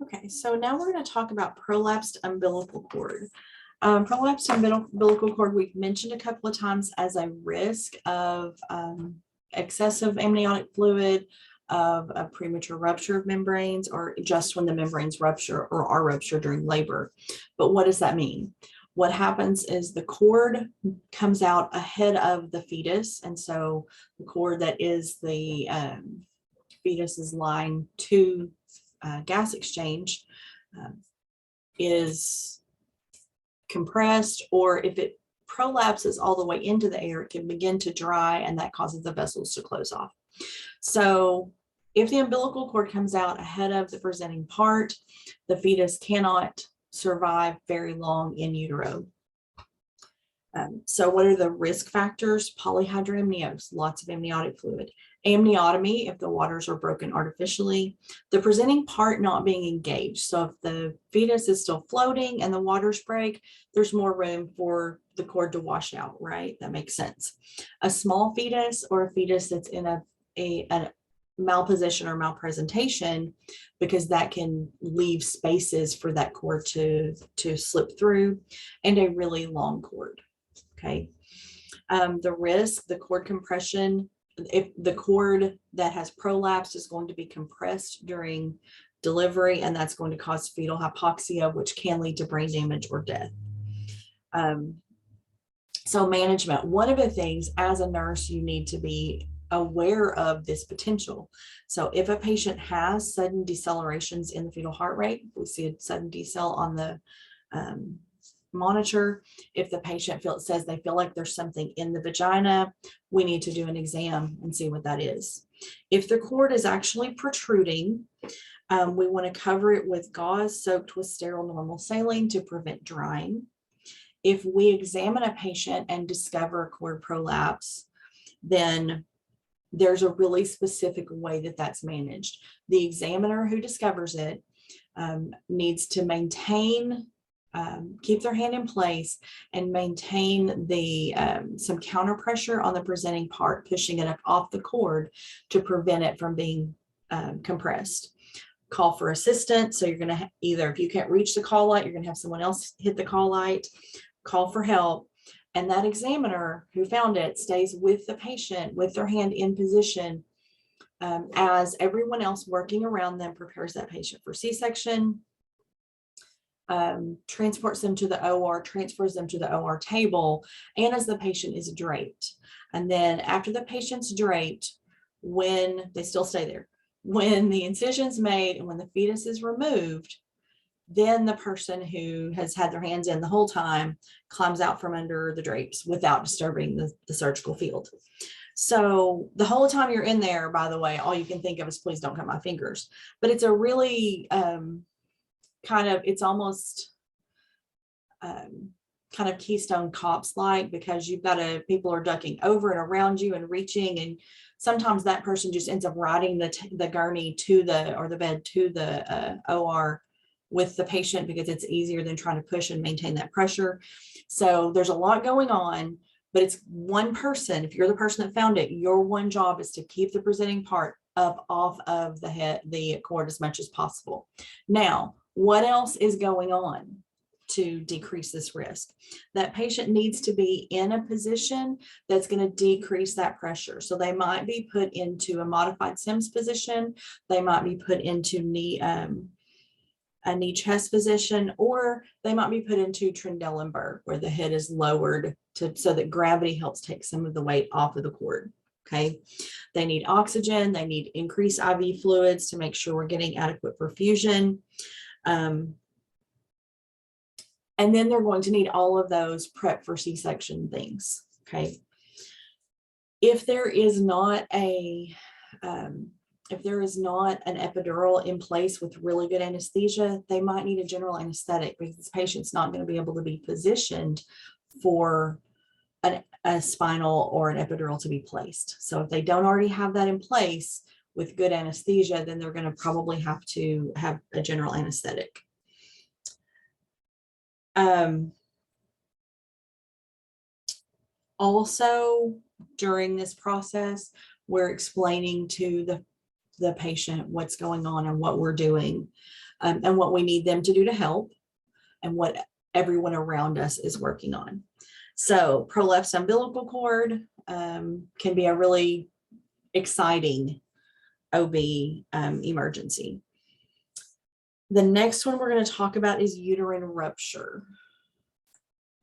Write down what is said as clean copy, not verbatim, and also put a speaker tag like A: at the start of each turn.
A: Okay, so now we're going to talk about prolapsed umbilical cord. Prolapsed umbilical cord, we've mentioned a couple of times as a risk of excessive amniotic fluid, of a premature rupture of membranes, or just when the membranes rupture or are ruptured during labor. But what does that mean? What happens is the cord comes out ahead of the fetus. And so the cord that is the fetus's line to gas exchange is compressed, or if it prolapses all the way into the air, it can begin to dry, and that causes the vessels to close off. So if the umbilical cord comes out ahead of the presenting part, the fetus cannot survive very long in utero. So what are the risk factors? Polyhydramnios, lots of amniotic fluid. Amniotomy, if the waters are broken artificially. The presenting part not being engaged. So if the fetus is still floating and the waters break, there's more room for the cord to wash out, right? That makes sense. A small fetus, or a fetus that's in a malposition or malpresentation, because that can leave spaces for that cord to slip through, and a really long cord. Okay. The risk, the cord compression, if the cord that has prolapsed is going to be compressed during delivery, and that's going to cause fetal hypoxia, which can lead to brain damage or death. So management, one of the things as a nurse, you need to be aware of this potential. So if a patient has sudden decelerations in the fetal heart rate, we see a sudden decel on the monitor. If the patient says they feel like there's something in the vagina, we need to do an exam and see what that is. If the cord is actually protruding, we want to cover it with gauze soaked with sterile normal saline to prevent drying. If we examine a patient and discover cord prolapse, then there's a really specific way that that's managed. The examiner who discovers it needs to maintain, keep their hand in place and maintain the some counter pressure on the presenting part, pushing it up off the cord to prevent it from being compressed. Call for assistance. So you're going to either, if you can't reach the call light, you're going to have someone else hit the call light, call for help. And that examiner who found it stays with the patient with their hand in position as everyone else working around them prepares that patient for C-section, transports them to the OR, transfers them to the OR table, and as the patient is draped. And then after the patient's draped, when they still stay there, when the incision's made and when the fetus is removed, then the person who has had their hands in the whole time climbs out from under the drapes without disturbing the surgical field. So the whole time you're in there, by the way, all you can think of is, please don't cut my fingers. But it's a really it's almost kind of Keystone Cops like, because you've got people are ducking over and around you and reaching, and sometimes that person just ends up riding the gurney to the bed to the OR with the patient, because it's easier than trying to push and maintain that pressure. So there's a lot going on, but it's one person. If you're the person that found it, your one job is to keep the presenting part up off of the cord as much as possible. Now, what else is going on to decrease this risk? That patient needs to be in a position that's going to decrease that pressure. So they might be put into a modified Sims position. They might be put into a knee chest position, or they might be put into Trendelenburg, where the head is lowered so that gravity helps take some of the weight off of the cord. Okay. They need oxygen. They need increased IV fluids to make sure we're getting adequate perfusion. And then they're going to need all of those prep for C-section things. Okay. If there is not an epidural in place with really good anesthesia, they might need a general anesthetic, because this patient's not going to be able to be positioned for a spinal or an epidural to be placed. So if they don't already have that in place with good anesthesia, then they're going to probably have to have a general anesthetic. Also, during this process, we're explaining to the patient what's going on and what we're doing. and what we need them to do to help, and what everyone around us is working on. So prolapsed umbilical cord can be a really exciting OB emergency. The next one we're going to talk about is uterine rupture.